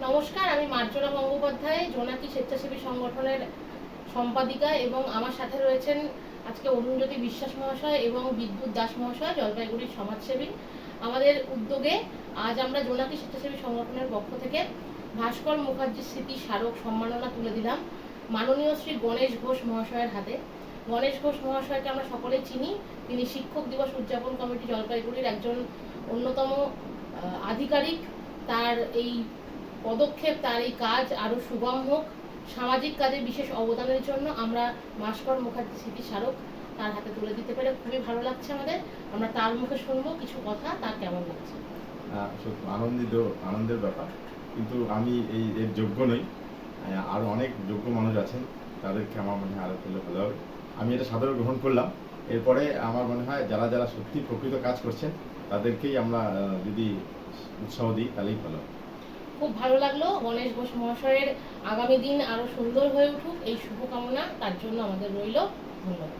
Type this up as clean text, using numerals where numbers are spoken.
নমস্কার, আমি মার্জনা গঙ্গোপাধ্যায়, জোনাকি স্বেচ্ছাসেবী সংগঠনের সম্পাদিকা এবং আমার সাথে রয়েছেন আজকে অরুণজ্যোতি বিশ্বাস মহাশয় এবং বিদ্যুৎ দাস মহাশয়, জলপাইগুড়ির সমাজসেবী। আমাদের উদ্যোগে আজ আমরা জোনাকি স্বেচ্ছাসেবী সংগঠনের পক্ষ থেকে ভাস্কর মুখার্জির স্মৃতি স্মারক সম্মাননা তুলে দিলাম মাননীয় শ্রী গণেশ ঘোষ মহাশয়ের হাতে। গণেশ ঘোষ মহাশয়কে আমরা সকলেই চিনি। তিনি শিক্ষক দিবস উদযাপন কমিটি জলপাইগুড়ির একজন অন্যতম আধিকারিক। তার এই পদক্ষেপ, তার এই কাজ আরও সুগম হোক। সামাজিক কাজে বিশেষ অবদানের জন্য আমরা ভাস্কর মুখার্জি স্মৃতি স্মারক তার হাতে তুলে দিতে পেরে খুবই ভালো লাগছে আমাদের। আমরা তার মুখে শুনবো কিছু কথা, তার কেমন লাগছে। আনন্দের ব্যাপার, কিন্তু আমি এর যোগ্য নই। আরও অনেক যোগ্য মানুষ আছেন, তাদেরকে আমার মনে হয় আরও করলে ভালো হবে। আমি এটা সাদরে গ্রহণ করলাম। এরপরে আমার মনে হয় যারা যারা সত্যি প্রকৃত কাজ করছেন তাদেরকেই আমরা যদি উৎসাহ দিই তাহলেই ভালো। খুব ভালো লাগলো। গণেশ ঘোষ মহাশয়ের আগামী দিন আরো সুন্দর হয়ে উঠুক, এই শুভকামনা তার জন্য আমাদের রইল। ধন্যবাদ।